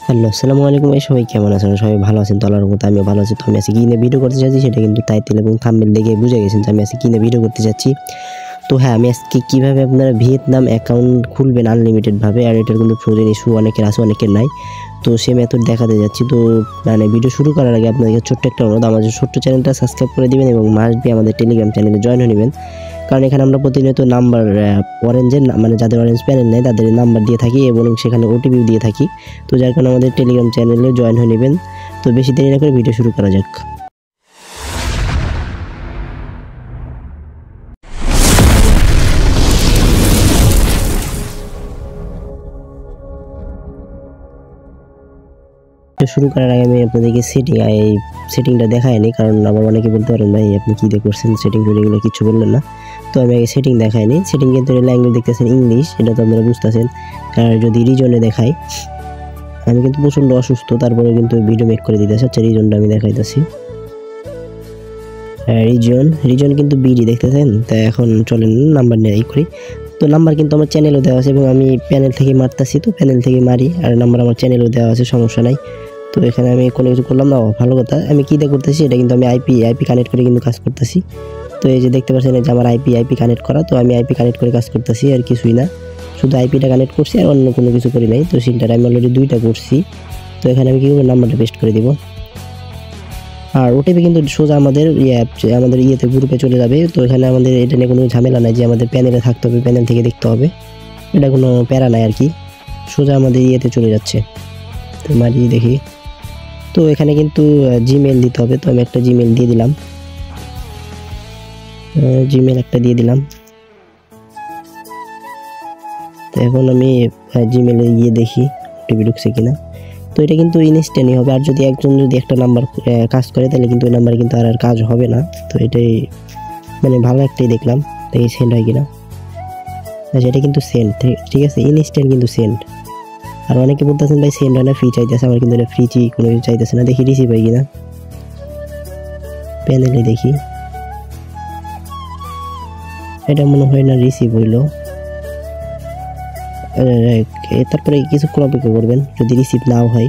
Hello, আসসালামু আলাইকুম ভাই, সবাই কেমন আছেন? সবাই ভালো আছেন তো? আল্লাহর রহমতে আমিও ভালো আছি। তো আমি আজকে কি নিয়ে ভিডিও করতে যাচ্ছি সেটা কিন্তু টাইটেল এবং থাম্বনেল দেখে বুঝে গেছেন যে আমি আজকে কি নিয়ে ভিডিও করতে যাচ্ছি। তো হ্যাঁ, আমি আজকে কীভাবে আপনারা ভিয়েতনাম অ্যাকাউন্ট খুলবেন আনলিমিটেডভাবে, আর এটার কিন্তু ফ্রোজেন ইস্যু অনেকের আছে, অনেকের নাই। তো সেই মেথড দেখাতে যাচ্ছি। তো মানে ভিডিও শুরু করার আগে আপনাদেরকে ছোট্ট একটা অনুরোধ, আমাদের ছোট্ট চ্যানেলটা সাবস্ক্রাইব করে দিবেন এবং মাস্ট বি আমাদের টেলিগ্রাম চ্যানেলে জয়েন হয়ে নেবেন। কারণ এখানে আমরা প্রতিনিয়ত নাম্বার অরেঞ্জের মানে যাদের অরেঞ্জ প্যানেল নেই তাদের নাম্বার দিয়ে থাকি এবং সেখানে ওটিপি দিয়ে থাকি। তো যার কারণে আমাদের টেলিগ্রাম চ্যানেলে জয়েন হয়ে নেবেন। তো বেশি দেরি না করে ভিডিও শুরু করা যাক। শুরু করার আগে আমি আপনাদেরকে সেটিংটা দেখাইনি, কারণ আবার অনেকে বলতে পারেন ভাই আপনি কী দিয়ে করছেন, সেটিং এগুলো কিছু বললেন না। তো আমি আগে সেটিং দেখাইনি। সেটিং কিন্তু ল্যাঙ্গুয়েজ দেখতেছেন ইংলিশ, এটা তো আপনারা বুঝতেছেন। আর যদি রিজনে দেখাই, আমি কিন্তু প্রচণ্ড অসুস্থ, তারপরে কিন্তু ভিডিও মেক করে দিতেছে। আচ্ছা, রিজনটা আমি দেখাইতেছি। রিজন কিন্তু বিডি দেখতেছেন। তাই এখন চলেন নাম্বার নেই করি। তো নাম্বার কিন্তু আমার চ্যানেলও দেওয়া আছে এবং আমি প্যানেল থেকে মারতেছি, তো প্যানেল থেকে মারি, আর নাম্বার আমার চ্যানেলও দেওয়া আছে, সমস্যা নাই। তো এখানে আমি কোনো কিছু করলাম না, ভালো কথা। আমি কী দিয়ে করতেছি এটা কিন্তু আমি আইপি কানেক্ট করে কিন্তু কাজ করতেছি। তো এই যে দেখতে পাচ্ছেন যে আমার আইপি কানেক্ট করা, তো আমি আইপি কানেক্ট করে কাজ করতেছি, আর কিছুই না। শুধু আইপিটা কানেক্ট করছি আর অন্য কোনো কিছু করি নাই। তো সিলটার আমি অলরেডি 2টা করছি। তো এখানে আমি কী করবো, নাম্বারটা পেস্ট করে দিব। আর ওটিপি কিন্তু সোজা আমাদের ইয়েতে গ্রুপে চলে যাবে। তো এখানে আমাদের এটা নিয়ে কোনো ঝামেলা নাই যে আমাদের প্যানেলে থাকতে হবে, প্যানেল থেকে দেখতে হবে, এটা কোনো প্যারা নাই আর কি। সোজা আমাদের ইয়েতে চলে যাচ্ছে। তো মারিয়ে দেখি। তো এখানে কিন্তু জিমেল দিতে হবে। তো আমি একটা জিমেল দিয়ে দিলাম, একটা দিয়ে দিলাম। তো এখন আমি জিমেলে গিয়ে দেখি ওটিপি ঢুকছে কিনা। তো এটা কিন্তু ইনস্ট্যান্টই হবে। আর যদি একটা নাম্বার কাজ করে তাহলে কিন্তু ওই নাম্বারে কিন্তু আর কাজ হবে না। তো এটাই মানে ভালো একটাই দেখলাম, দেখি সেন্ড হয় কিনা। আচ্ছা, এটা কিন্তু সেন্ড, ঠিক আছে, ইনস্ট্যান্ট কিন্তু সেন্ড। আর অনেকে বলতেছেন ভাই সেন্ড হয় না, ফ্রি চাইতেছে। আমার কিন্তু এটা ফ্রি কোনো কিছু চাইতেছে না। দেখি রিসিভ হয় কিনা, প্যানেলে দেখি। এটা মনে হয় না রিসিভ হইলো। তারপরে কিছুক্ষণ অপেক্ষা করবেন যদি রিসিভ নাও হয়।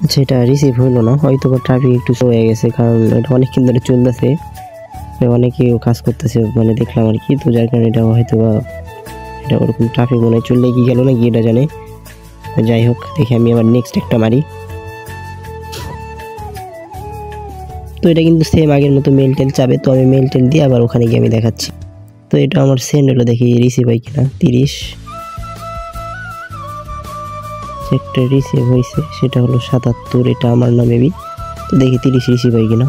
আচ্ছা, এটা রিসিভ হইলো না, হয়তো বা ট্রাফিক একটু স্লো হয়ে গেছে, কারণ এটা অনেকক্ষণ ধরে চলতেছে, অনেকেও কাজ করতেছে মানে দেখলাম আর কি। তো যার কারণে এটা হয়তো বা এটা ওরকম ট্রাফিক মনে হয় চললে কি গেল না কি এটা জানে। যাই হোক, দেখি আমি আবার নেক্সট একটা মারি। তো এটা কিন্তু সেম আগের মতো মেল টেল চাবে। তো আমি মেল টেল দিয়ে আবার ওখানে গিয়ে আমি দেখাচ্ছি। তো এটা আমার সেন্ড হলো, দেখি রিসিভ হয় কিনা। 30 একটা রিসিভ হয়েছে, সেটা হলো 77, এটা আমার না মেবি। তো দেখি 30 রিসিভ হয় কিনা।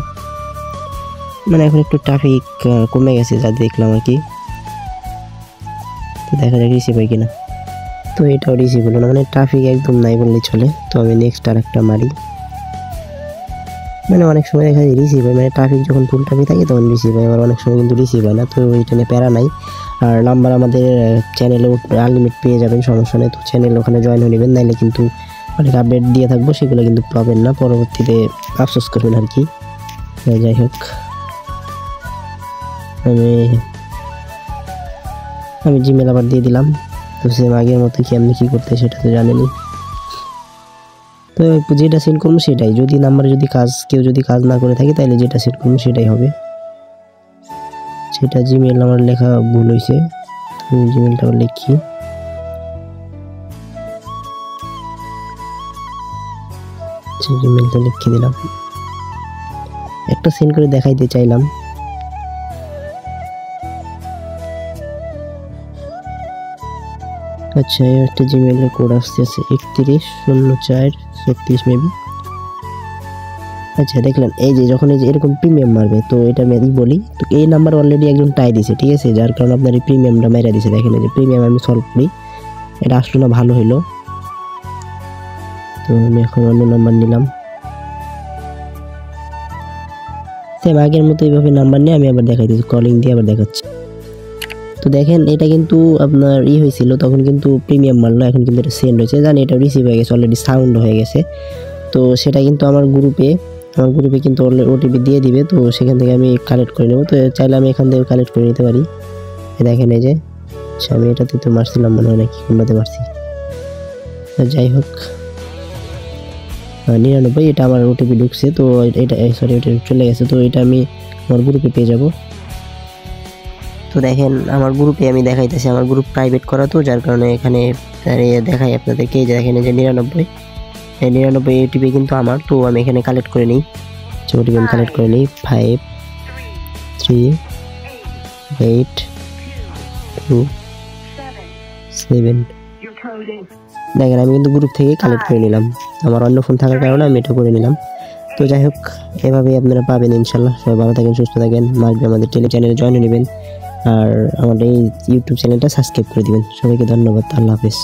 মানে এখন একটু ট্রাফিক কমে গেছে যা দেখলাম আর কি। তো দেখা যাক রিসিভ হয় কিনা। তো এটাও রিসিভ হলো না, মানে ট্রাফিক একদম নাই বললেই চলে। তো আমি নেক্সট আর একটা মারি। মানে অনেক সময় দেখা যায় রিসিভ হয়, মানে ট্রাফিক যখন ফুল ট্রাফিক থাকে তখন রিসিভ হয়, আবার অনেক সময় কিন্তু রিসিভ হয় না। তো ওইটা নিয়ে প্যারা নাই। আর নাম্বার আমাদের চ্যানেলে আনলিমিট পেয়ে যাবেন, সমস্যা নেই। তো চ্যানেল ওখানে জয়েন হয়ে নেবেন, নাইলে কিন্তু অনেক আপডেট দিয়ে থাকবো, সেগুলো কিন্তু পাবেন না, পরবর্তীতে আফসোস করবেন আর কি। যাই হোক, আমি জিমেল আবার দিয়ে দিলাম। তো সেম আগের মতো কি আপনি কী করতে সেটা তো জানেনি। তো যেটা সেন্ড করবো সেটাই, যদি নাম্বারে কেউ যদি কাজ না করে থাকে তাহলে যেটা সেন্ড করবো সেটাই হবে। সেটা জিমেল আমার লেখা ভুল হয়েছে, জিমেলটা লিখি। জিমেলটা লিখে দিলাম, একটা সেন্ড করে দেখাইতে চাইলাম। আচ্ছা, একটা জিমেলের কোড আসছে 310436 মেবি। আচ্ছা, দেখলেন এই যে যখন এই যে এরকম প্রিমিয়াম মারবে, তো এটা আমি বলি, তো এই নাম্বার অলরেডি একজন টাই দিছে, ঠিক আছে, যার কারণে আপনার এই প্রিমিয়ামটা মেরা দিছে। দেখেন এই যে প্রিমিয়াম আমি সলভ করি, এটা আসলে না ভালো হইলো। তো আমি এখন অন্য নাম্বার নিলাম, সেম আগের মতো এইভাবে নাম্বার নিয়ে আমি আবার দেখাই দিচ্ছি, কলিং দিয়ে আবার দেখাচ্ছি। তো দেখেন এটা কিন্তু আপনার হয়েছিল তখন কিন্তু প্রিমিয়াম মারলো, এখন কিন্তু এটা সেন্ড হয়েছে, জানি এটা রিসিভ হয়ে গেছে, অলরেডি সাউন্ড হয়ে গেছে। তো সেটা কিন্তু আমার গ্রুপে কিন্তু ওটিপি দিয়ে দিবে। তো সেখান থেকে আমি কালেক্ট করে নেব। তো চাইলে আমি এখান থেকে কালেক্ট করে নিতে পারি। দেখেন এই যে, আচ্ছা, আমি এটাতে তো মারছিলাম মনে হয়, নাকি কোনটাতে মারছি, যাই হোক 99 এটা আমার ওটিপি ঢুকছে, তো এটা সরি এটা চলে গেছে, তো এটা আমি আমার গ্রুপে পেয়ে যাব। তো দেখেন আমার গ্রুপে আমি দেখাইতেছি, আমার গ্রুপ প্রাইভেট করা, তো যার কারণে এখানে দেখাই আপনাদেরকে, এই যে দেখেন এই যে 99 ওটিপি কিন্তু আমার। তো আমি এখানে কালেক্ট করে নিই, ওটিপি আমি কালেক্ট করে নিই 5 3 8 2 7। দেখেন আমি কিন্তু গ্রুপ থেকে কালেক্ট করে নিলাম, আমার অন্য ফোন থাকার কারণে আমি এটা করে নিলাম। তো যাই হোক এভাবেই আপনারা পাবেন ইনশাল্লাহ। সবাই ভালো থাকেন, সুস্থ থাকেন, আমাদের চ্যানেলে জয়েন নেবেন, আর আমাদের এই ইউটিউব চ্যানেলটা সাবস্ক্রাইব করে দিবেন। সবাইকে ধন্যবাদ, আল্লাহ হাফেজ।